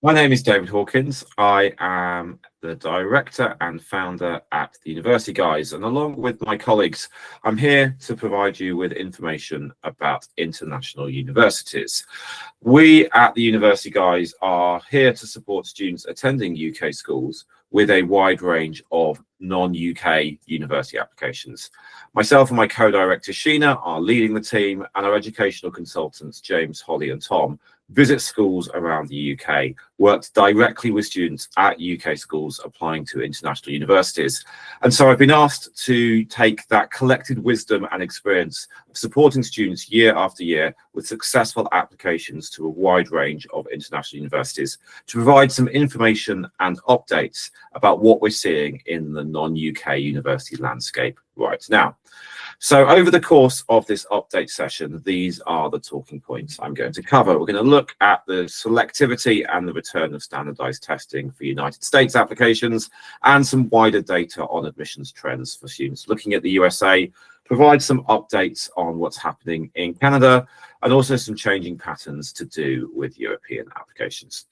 My name is David Hawkins. I am the director and founder at the University Guys, and along with my colleagues, I'm here to provide you with information about international universities. We at the University Guys are here to support students attending UK schools with a wide range of non-UK university applications. Myself and my co-director Sheena are leading the team, and our educational consultants James, Holly and Tom visit schools around the UK, worked directly with students at UK schools applying to international universities. And so I've been asked to take that collected wisdom and experience of supporting students year after year with successful applications to a wide range of international universities to provide some information and updates about what we're seeing in the non-UK university landscape right now. So over the course of this update session, these are the talking points I'm going to cover. We're going to look at the selectivity and the return of standardized testing for United States applications and some wider data on admissions trends for students looking at the USA, provide some updates on what's happening in Canada, and also some changing patterns to do with European applications.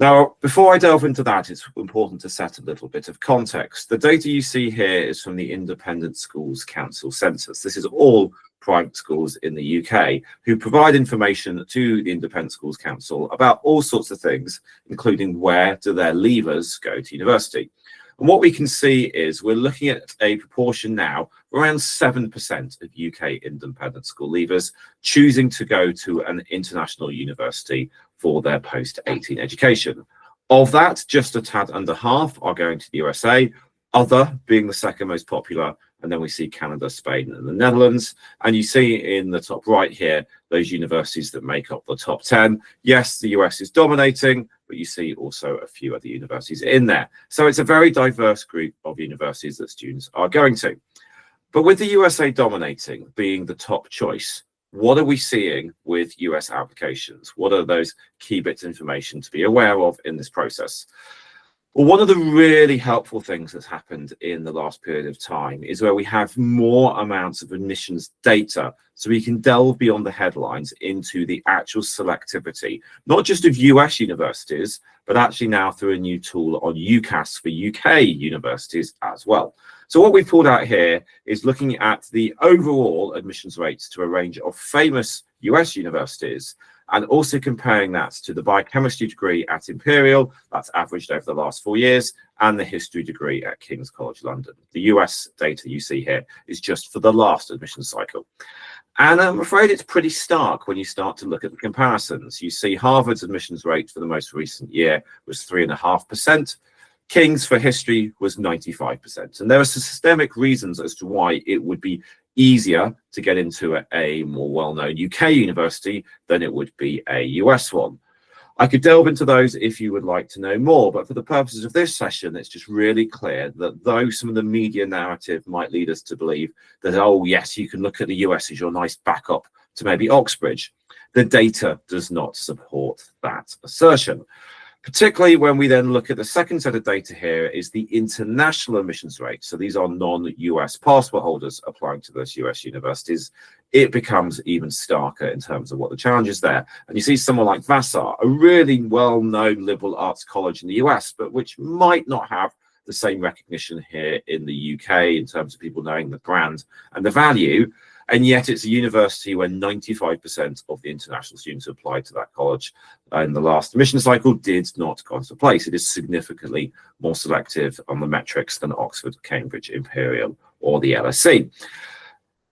Now, before I delve into that, it's important to set a little bit of context. The data you see here is from the Independent Schools Council census. This is all private schools in the UK who provide information to the Independent Schools Council about all sorts of things, including where do their leavers go to university. And what we can see is we're looking at a proportion now, around 7% of UK independent school leavers choosing to go to an international university for their post-18 education. Of that, just a tad under half are going to the USA, other being the second most popular, and then we see Canada, Spain, and the Netherlands. And you see in the top right here, those universities that make up the top 10. Yes, the US is dominating, but you see also a few other universities in there. So it's a very diverse group of universities that students are going to. But with the USA dominating, being the top choice, what are we seeing with US applications? What are those key bits of information to be aware of in this process? Well, one of the really helpful things that's happened in the last period of time is where we have more amounts of admissions data, so we can delve beyond the headlines into the actual selectivity, not just of US universities, but actually now through a new tool on UCAS for UK universities as well. So what we've pulled out here is looking at the overall admissions rates to a range of famous US universities, and also comparing that to the biochemistry degree at Imperial, that's averaged over the last 4 years, and the history degree at King's College London. The US data you see here is just for the last admission cycle. And I'm afraid it's pretty stark when you start to look at the comparisons. You see Harvard's admissions rate for the most recent year was 3.5%. King's for history was 95%. And there are systemic reasons as to why it would be easier to get into a more well-known UK university than it would be a US one. I could delve into those if you would like to know more, but for the purposes of this session, it's just really clear that though some of the media narrative might lead us to believe that, oh yes, you can look at the US as your nice backup to maybe Oxbridge, the data does not support that assertion. Particularly when we then look at the second set of data here is the international admissions rate. So these are non-US passport holders applying to those US universities. It becomes even starker in terms of what the challenge is there. And you see someone like Vassar, a really well-known liberal arts college in the US, but which might not have the same recognition here in the UK in terms of people knowing the brand and the value. And yet it's a university where 95% of the international students who applied to that college in the last admission cycle did not go into place. It is significantly more selective on the metrics than Oxford, Cambridge, Imperial, or the LSE.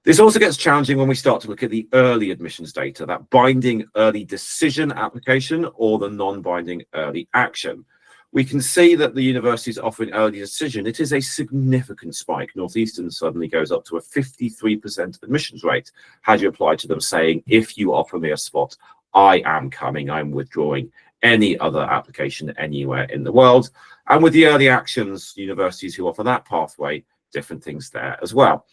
This also gets challenging when we start to look at the early admissions data, that binding early decision application or the non-binding early action. We can see that the universities offering early decision, it is a significant spike. Northeastern suddenly goes up to a 53% admissions rate had you applied to them saying, if you offer me a spot, I am coming, I'm withdrawing any other application anywhere in the world. And with the early actions, universities who offer that pathway, different things there as well.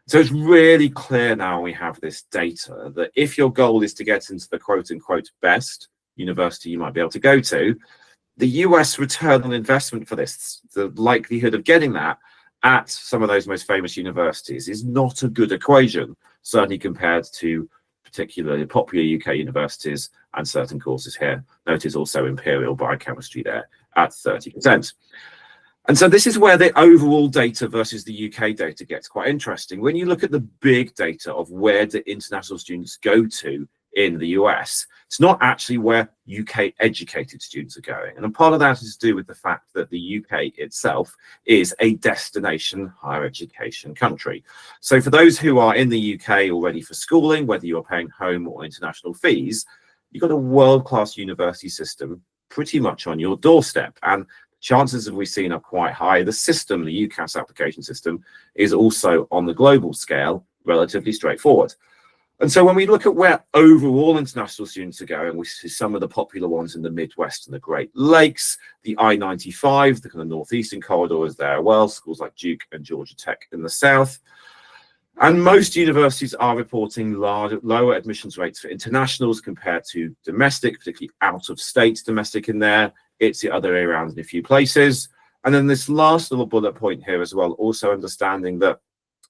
So it's really clear now we have this data that if your goal is to get into the quote unquote best university you might be able to go to, the US return on investment for this, the likelihood of getting that at some of those most famous universities is not a good equation, certainly compared to particularly popular UK universities and certain courses here. Notice also Imperial Biochemistry there at 30%. And so this is where the overall data versus the UK data gets quite interesting. When you look at the big data of where the international students go to in the US, it's not actually where UK educated students are going. And a part of that is to do with the fact that the UK itself is a destination higher education country. So for those who are in the UK already for schooling, whether you're paying home or international fees, you've got a world-class university system pretty much on your doorstep. And chances of we've seen are quite high. The system, the UCAS application system, is also on the global scale relatively straightforward. And so when we look at where overall international students are going, we see some of the popular ones in the Midwest and the Great Lakes, the I-95, the kind of northeastern corridor is there well, schools like Duke and Georgia Tech in the south. And most universities are reporting lower admissions rates for internationals compared to domestic, particularly out-of-state domestic in there. It's the other way around in a few places. And then this last little bullet point here as well, also understanding that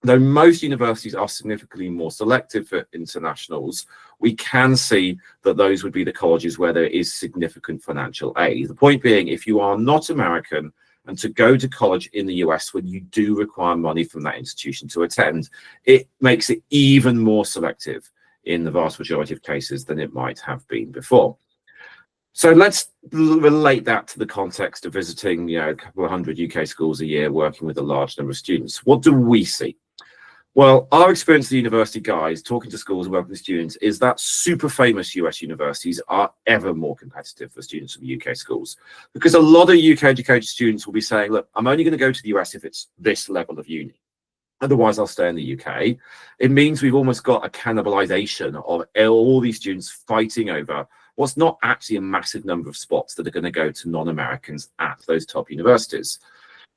though most universities are significantly more selective for internationals, we can see that those would be the colleges where there is significant financial aid. The point being, if you are not American and to go to college in the US when you do require money from that institution to attend, it makes it even more selective in the vast majority of cases than it might have been before. So let's relate that to the context of visiting, a couple of hundred UK schools a year, working with a large number of students. What do we see? Well, our experience at the university, guys, talking to schools and working with students, is that super famous US universities are ever more competitive for students from UK schools. Because a lot of UK educated students will be saying, look, I'm only going to go to the US if it's this level of uni. Otherwise, I'll stay in the UK. It means we've almost got a cannibalization of all these students fighting over what's not actually a massive number of spots that are going to go to non-Americans at those top universities.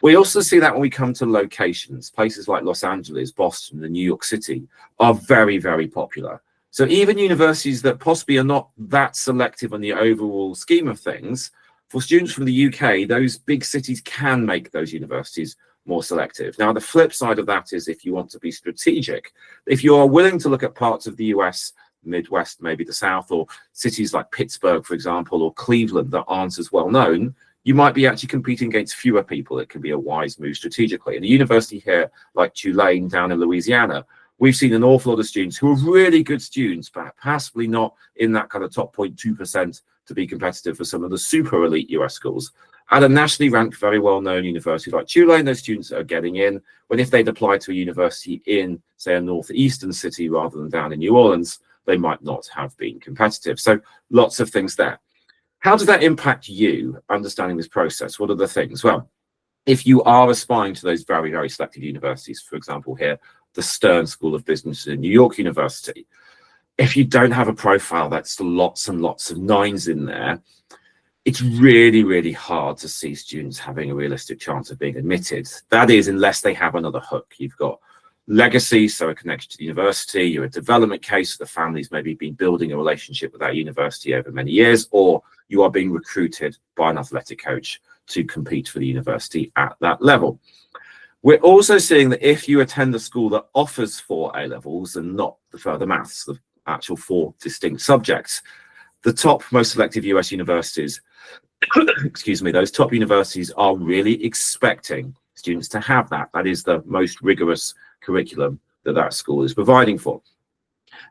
We also see that when we come to locations, places like Los Angeles, Boston, and New York City are very, very popular. So even universities that possibly are not that selective on the overall scheme of things, for students from the UK, those big cities can make those universities more selective. Now, the flip side of that is if you want to be strategic, if you are willing to look at parts of the US, Midwest, maybe the South, or cities like Pittsburgh, for example, or Cleveland that aren't as well known, you might be actually competing against fewer people. It can be a wise move strategically. In a university here like Tulane down in Louisiana, we've seen an awful lot of students who are really good students, but possibly not in that kind of top 0.2% to be competitive for some of the super elite US schools. At a nationally ranked, very well-known university like Tulane, those students are getting in, when if they'd apply to a university in, say, a northeastern city rather than down in New Orleans, they might not have been competitive. So lots of things there. How does that impact you, understanding this process? What are the things? Well, if you are aspiring to those very, very selected universities, for example, here, the Stern School of Business in New York University, if you don't have a profile that's lots and lots of nines in there, it's really, really hard to see students having a realistic chance of being admitted. That is, unless they have another hook. You've got legacy, so a connection to the university, you're a development case, so the family's maybe been building a relationship with that university over many years, or you are being recruited by an athletic coach to compete for the university at that level. We're also seeing that if you attend a school that offers 4 A-levels and not the further maths, the actual 4 distinct subjects, the top most selective US universities, excuse me, those top universities are really expecting students to have that. That is the most rigorous curriculum that school is providing for.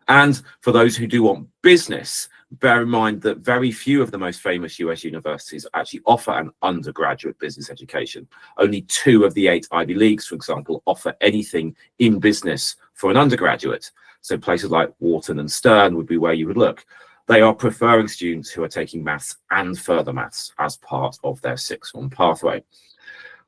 And for those who do want business, bear in mind that very few of the most famous US universities actually offer an undergraduate business education. Only 2 of the 8 Ivy Leagues, for example, offer anything in business for an undergraduate. So places like Wharton and Stern would be where you would look. They are preferring students who are taking maths and further maths as part of their 6-1 pathway.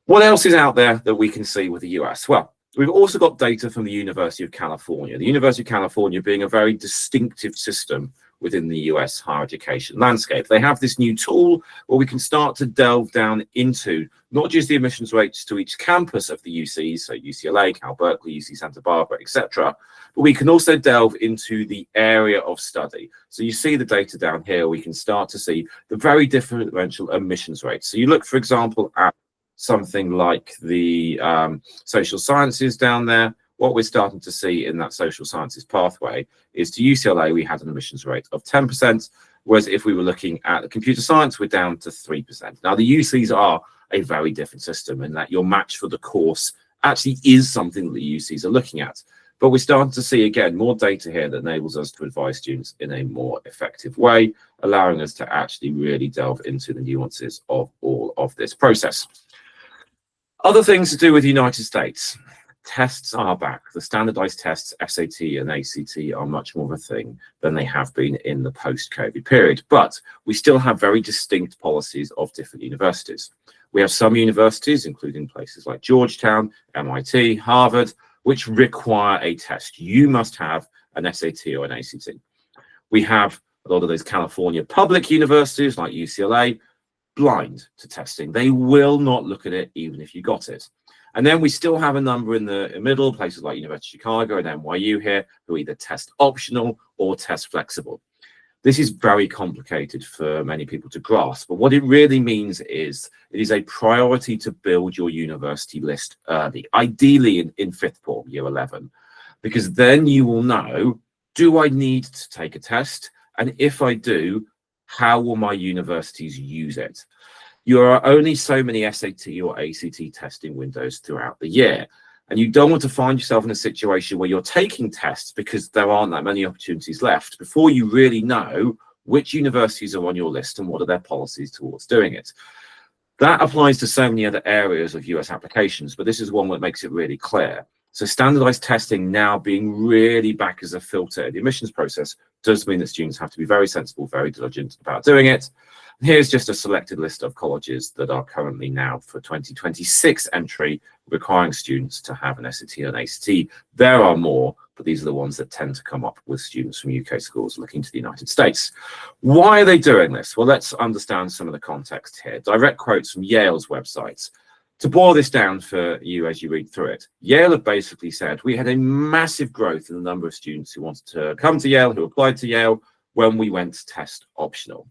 What else is out there that we can see with the US? Well, we've also got data from the University of California. The University of California being a very distinctive system within the US higher education landscape. They have this new tool where we can start to delve down into not just the admissions rates to each campus of the UCs, so UCLA, Cal Berkeley, UC Santa Barbara, etc., but we can also delve into the area of study. So you see the data down here, we can start to see the very differential admissions rates. So you look, for example, at something like the social sciences down there, what we're starting to see in that social sciences pathway is to UCLA, we had an admissions rate of 10%, whereas if we were looking at the computer science, we're down to 3%. Now, the UCs are a very different system in that your match for the course actually is something that the UCs are looking at. But we're starting to see, again, more data here that enables us to advise students in a more effective way, allowing us to actually really delve into the nuances of all of this process. Other things to do with the United States. Tests are back. The standardized tests, SAT and ACT, are much more of a thing than they have been in the post-COVID period. But we still have very distinct policies of different universities. We have some universities, including places like Georgetown, MIT, Harvard, which require a test. You must have an SAT or an ACT. We have a lot of those California public universities like UCLA, blind to testing. They will not look at it even if you got it. And then we still have a number in the middle, places like University of Chicago and NYU here, who either test optional or test flexible. This is very complicated for many people to grasp, but what it really means is it is a priority to build your university list early, ideally in fifth form, year 11, because then you will know, do I need to take a test? And if I do, how will my universities use it? There are only so many SAT or ACT testing windows throughout the year. And you don't want to find yourself in a situation where you're taking tests because there aren't that many opportunities left before you really know which universities are on your list and what are their policies towards doing it. That applies to so many other areas of US applications, but this is one that makes it really clear. So standardized testing now being really back as a filter in the admissions process does mean that students have to be very sensible, very diligent about doing it. Here's just a selected list of colleges that are currently now for 2026 entry requiring students to have an SAT and ACT. There are more, but these are the ones that tend to come up with students from UK schools looking to the United States. Why are they doing this? Well, let's understand some of the context here. Direct quotes from Yale's websites. To boil this down for you as you read through it, Yale have basically said we had a massive growth in the number of students who wanted to come to Yale, who applied to Yale when we went test optional.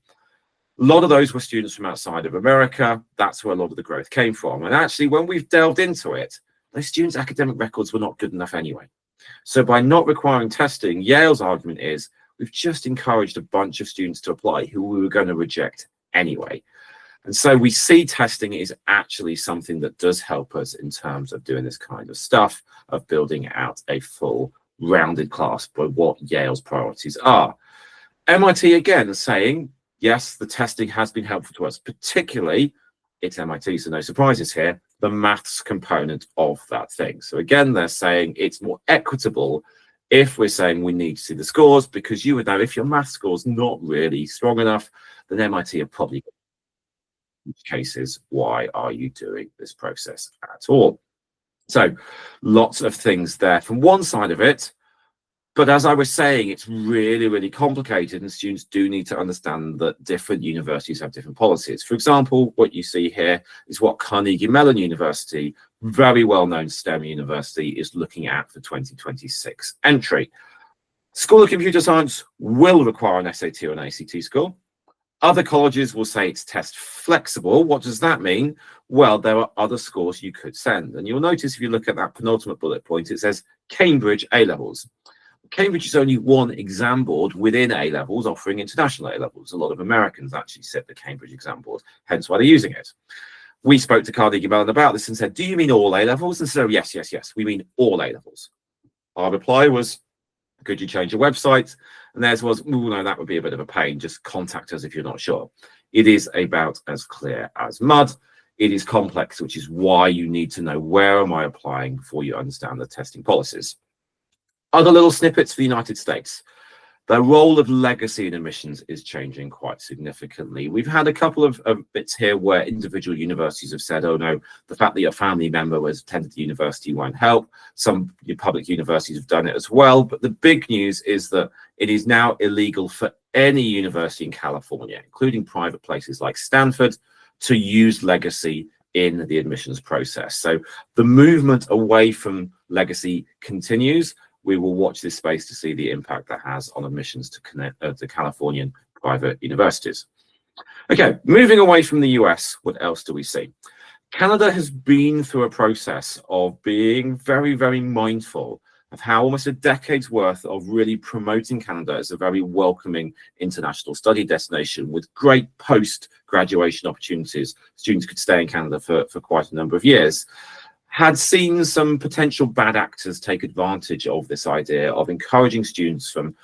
A lot of those were students from outside of America. That's where a lot of the growth came from. And actually, when we've delved into it, those students' academic records were not good enough anyway. So by not requiring testing, Yale's argument is we've just encouraged a bunch of students to apply who we were going to reject anyway. And so we see testing is actually something that does help us in terms of doing this kind of stuff, of building out a full rounded class by what Yale's priorities are. MIT, again, saying, yes, the testing has been helpful to us, particularly, it's MIT, so no surprises here, the maths component of that thing. So again, they're saying it's more equitable if we're saying we need to see the scores, because you would know if your math score's not really strong enough, then MIT are probably cases, why are you doing this process at all? So lots of things there from one side of it. But as I was saying, it's really, really complicated, and students do need to understand that different universities have different policies. For example, what you see here is what Carnegie Mellon University, very well-known STEM university, is looking at for 2026 entry. School of Computer Science will require an SAT or an ACT score. Other colleges will say it's test flexible. What does that mean? Well, there are other scores you could send. And you'll notice if you look at that penultimate bullet point, it says Cambridge A-levels. Cambridge is only one exam board within A-levels offering international A-levels. A lot of Americans actually sit the Cambridge exam board, hence why they're using it. We spoke to Carnegie Mellon about this and said, do you mean all A-levels? And so, yes, we mean all A-levels. Our reply was, could you change your website? And theirs was, oh, no, that would be a bit of a pain. Just contact us if you're not sure. It is about as clear as mud. It is complex, which is why you need to know where am I applying before you understand the testing policies. Other little snippets for the United States. The role of legacy in admissions is changing quite significantly. We've had a couple of bits here where individual universities have said, oh no, the fact that your family member has attended the university won't help. Some public universities have done it as well. But the big news is that it is now illegal for any university in California, including private places like Stanford, to use legacy in the admissions process. So the movement away from legacy continues. We will watch this space to see the impact that has on admissions to Californian private universities. Okay, moving away from the US, what else do we see? Canada has been through a process of being very, very mindful of how almost a decade's worth of really promoting Canada as a very welcoming international study destination with great post-graduation opportunities. Students could stay in Canada for quite a number of years. Had seen some potential bad actors take advantage of this idea of encouraging students from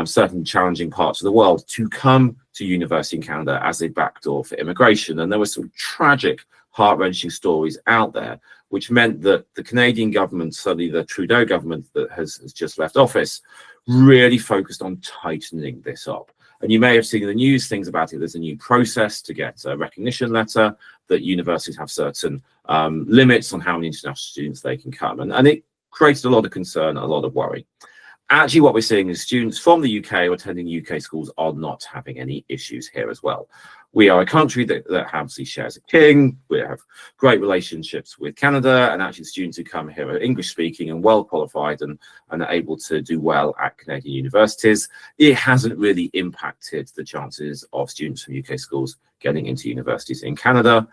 certain challenging parts of the world to come to university in Canada as a backdoor for immigration. And there were some tragic, heart-wrenching stories out there, which meant that the Canadian government, certainly the Trudeau government that has just left office, really focused on tightening this up. And you may have seen in the news things about it. There's a new process to get a recognition letter, that universities have certain limits on how many international students they can come. And it created a lot of concern, a lot of worry. Actually, what we're seeing is students from the UK or attending UK schools are not having any issues here as well. We are a country that obviously shares a king. We have great relationships with Canada, and actually students who come here are English speaking and well qualified and are able to do well at Canadian universities. It hasn't really impacted the chances of students from UK schools getting into universities in Canada.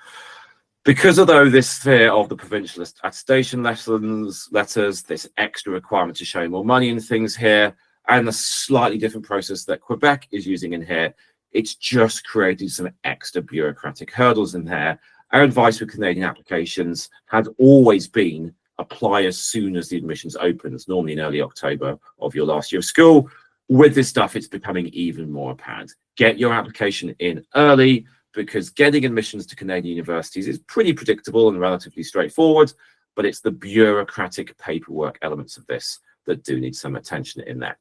Because although this fear of the provincial attestation letters, this extra requirement to show more money and things here, and the slightly different process that Quebec is using in here, it's just created some extra bureaucratic hurdles in there. Our advice for Canadian applications had always been apply as soon as the admissions opens, normally in early October of your last year of school. With this stuff, it's becoming even more apparent. Get your application in early, because getting admissions to Canadian universities is pretty predictable and relatively straightforward, but it's the bureaucratic paperwork elements of this that do need some attention in there.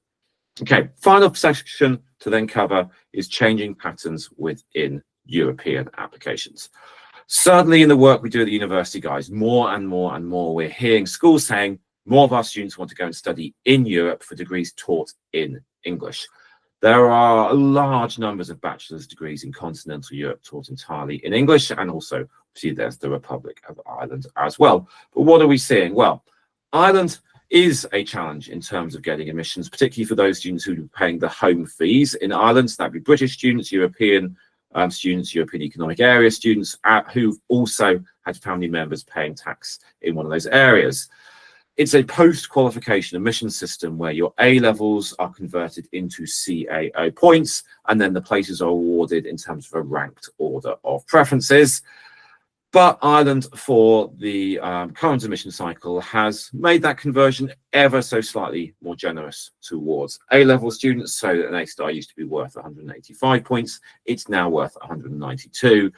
Okay, final section to then cover is changing patterns within European applications. Certainly in the work we do at the university, guys, more and more and more, we're hearing schools saying more of our students want to go and study in Europe for degrees taught in English. There are large numbers of bachelor's degrees in continental Europe taught entirely in English, and also, see, there's the Republic of Ireland as well. But what are we seeing? Well, Ireland is a challenge in terms of getting admissions, particularly for those students who are paying the home fees in Ireland. So that'd be British students, European students, European Economic Area students, who've also had family members paying tax in one of those areas. It's a post-qualification admission system where your A levels are converted into CAO points, and then the places are awarded in terms of a ranked order of preferences. But Ireland, for the current admission cycle, has made that conversion ever so slightly more generous towards A-level students, so that an A-star used to be worth 185 points. It's now worth 192.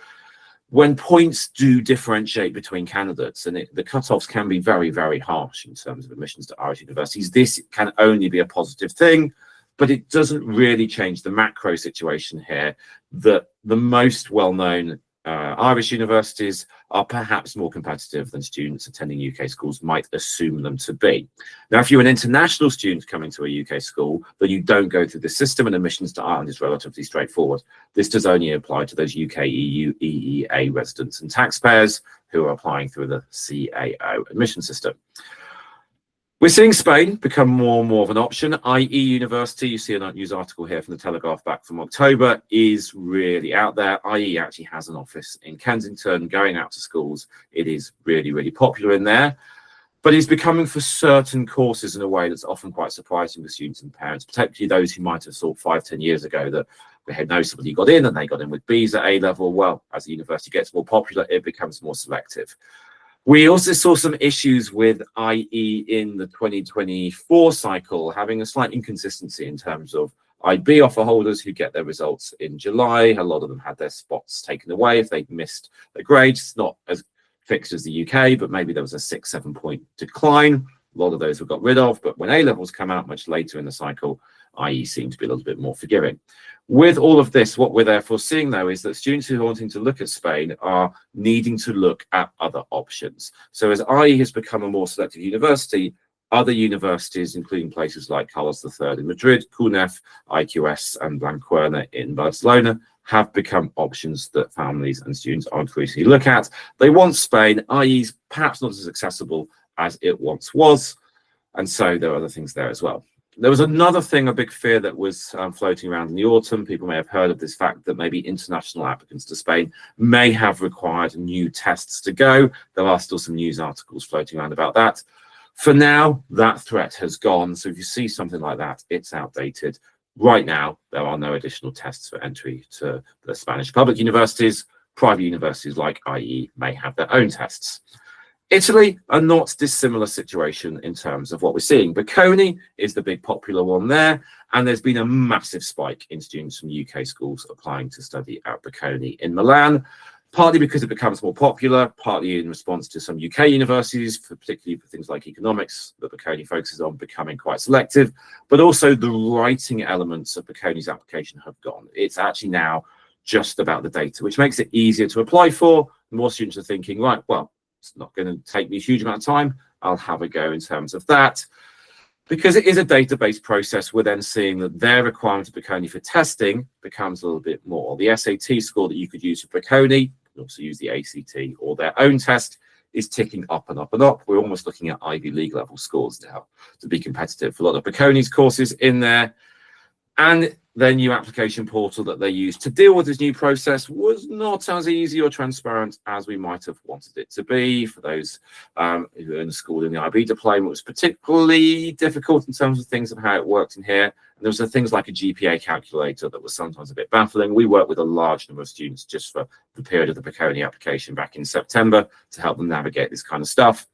When points do differentiate between candidates, and the cutoffs can be very, very harsh in terms of admissions to Irish universities, this can only be a positive thing, but it doesn't really change the macro situation here that the most well-known Irish universities are perhaps more competitive than students attending UK schools might assume them to be. Now, if you're an international student coming to a UK school, then you don't go through the system, and admissions to Ireland is relatively straightforward. This does only apply to those UK, EU, EEA residents and taxpayers who are applying through the CAO admission system. We're seeing Spain become more and more of an option. IE University, you see a news article here from the Telegraph back from October, is really out there. IE actually has an office in Kensington, going out to schools. It is really, really popular in there. But it's becoming for certain courses in a way that's often quite surprising to students and parents, particularly those who might have thought 5-10 years ago that we had no somebody got in and they got in with B's at A level. Well, as the university gets more popular, it becomes more selective. We also saw some issues with IE in the 2024 cycle, having a slight inconsistency in terms of IB offer holders who get their results in July. A lot of them had their spots taken away if they'd missed their grades. It's not as fixed as the UK, but maybe there was a 6-7 point decline. A lot of those were got rid of, but when A levels come out much later in the cycle, IE seemed to be a little bit more forgiving. With all of this, what we're therefore seeing, though, is that students who are wanting to look at Spain are needing to look at other options. So as IE has become a more selective university, other universities, including places like Carlos III in Madrid, CUNEF, IQS, and Blanquerna in Barcelona, have become options that families and students are increasingly look at. They want Spain. IE is perhaps not as accessible as it once was, and so there are other things there as well. There was another thing, a big fear that was floating around in the autumn. People may have heard of this fact that maybe international applicants to Spain may have required new tests to go. There are still some news articles floating around about that. For now, that threat has gone. So if you see something like that, it's outdated. Right now, there are no additional tests for entry to the Spanish public universities. Private universities like IE may have their own tests. Italy, a not dissimilar situation in terms of what we're seeing. Bocconi is the big popular one there, and there's been a massive spike in students from UK schools applying to study at Bocconi in Milan, partly because it becomes more popular, partly in response to some UK universities, particularly for things like economics that Bocconi focuses on becoming quite selective, but also the writing elements of Bocconi's application have gone. It's actually now just about the data, which makes it easier to apply for. More students are thinking, right, well, it's not going to take me a huge amount of time. I'll have a go in terms of that. Because it is a database process, we're then seeing that their requirement of Bocconi for testing becomes a little bit more. The SAT score that you could use for Bocconi, you can also use the ACT or their own test, is ticking up and up and up. We're almost looking at Ivy League level scores now to be competitive for a lot of Bocconi's courses in there. And their new application portal that they used to deal with this new process was not as easy or transparent as we might have wanted it to be. For those who were in the school in the IB diploma, it was particularly difficult in terms of things of how it worked in here. And there was things like a GPA calculator that was sometimes a bit baffling. We worked with a large number of students just for the period of the Bocconi application back in September to help them navigate this kind of stuff.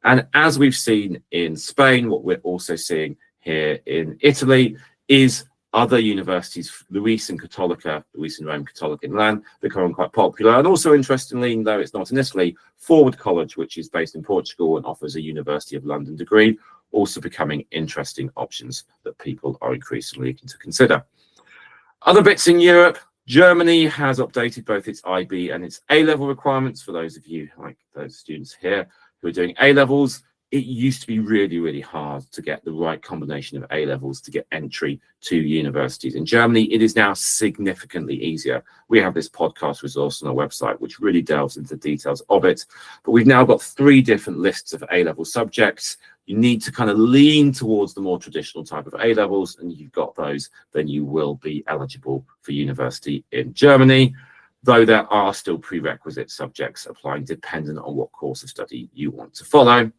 And as we've seen in Spain, what we're also seeing here in Italy is other universities, Luis and Cattolica, Luis and Rome Cattolica in Milan, becoming quite popular. And also, interestingly, though it's not in Italy, Forward College, which is based in Portugal and offers a University of London degree, also becoming interesting options that people are increasingly looking to consider. Other bits in Europe, Germany has updated both its IB and its A-level requirements. For those of you, like those students here, who are doing A-levels, it used to be really, really hard to get the right combination of A-levels to get entry to universities. In Germany, it is now significantly easier. We have this podcast resource on our website, which really delves into the details of it. But we've now got 3 different lists of A-level subjects. You need to kind of lean towards the more traditional type of A-levels, and you've got those, then you will be eligible for university in Germany, though there are still prerequisite subjects applying dependent on what course of study you want to follow.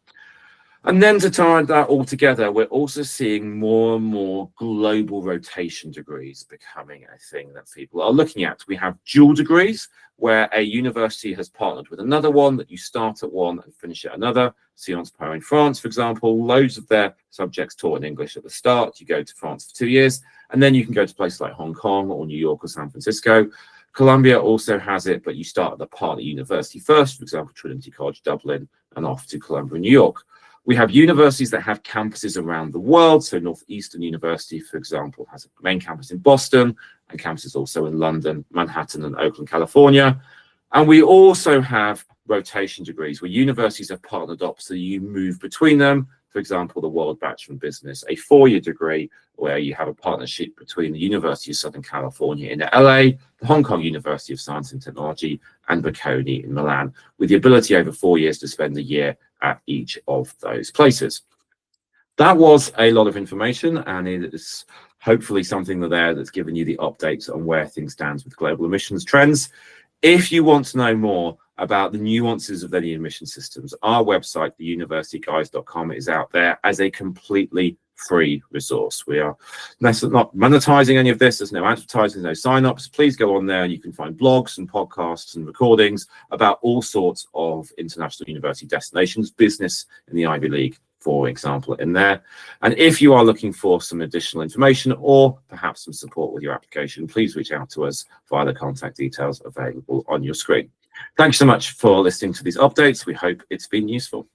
And then to tie that all together, we're also seeing more and more global rotation degrees becoming a thing that people are looking at. We have dual degrees, where a university has partnered with another one, that you start at one and finish at another. Sciences Po in France, for example, loads of their subjects taught in English at the start. You go to France for 2 years, and then you can go to places like Hong Kong or New York or San Francisco. Columbia also has it, but you start at the partner university first, for example, Trinity College Dublin, and off to Columbia, New York. We have universities that have campuses around the world. So Northeastern University, for example, has a main campus in Boston and campuses also in London, Manhattan, and Oakland, California. And we also have rotation degrees where universities have partnered up so you move between them. For example, the World Bachelor in Business, a 4-year degree where you have a partnership between the University of Southern California in LA, the Hong Kong University of Science and Technology, and Bocconi in Milan, with the ability over 4 years to spend a year at each of those places. That was a lot of information, and it is hopefully something that's given you the updates on where things stand with global emissions trends. If you want to know more about the nuances of any emission systems, our website, theuniversityguys.com, is out there as a completely free resource. We are not monetizing any of this. There's no advertising, no sign-ups. Please go on there and you can find blogs and podcasts and recordings about all sorts of international university destinations, business in the Ivy League, for example, in there. And if you are looking for some additional information or perhaps some support with your application, please reach out to us via the contact details available on your screen. Thanks so much for listening to these updates. We hope it's been useful.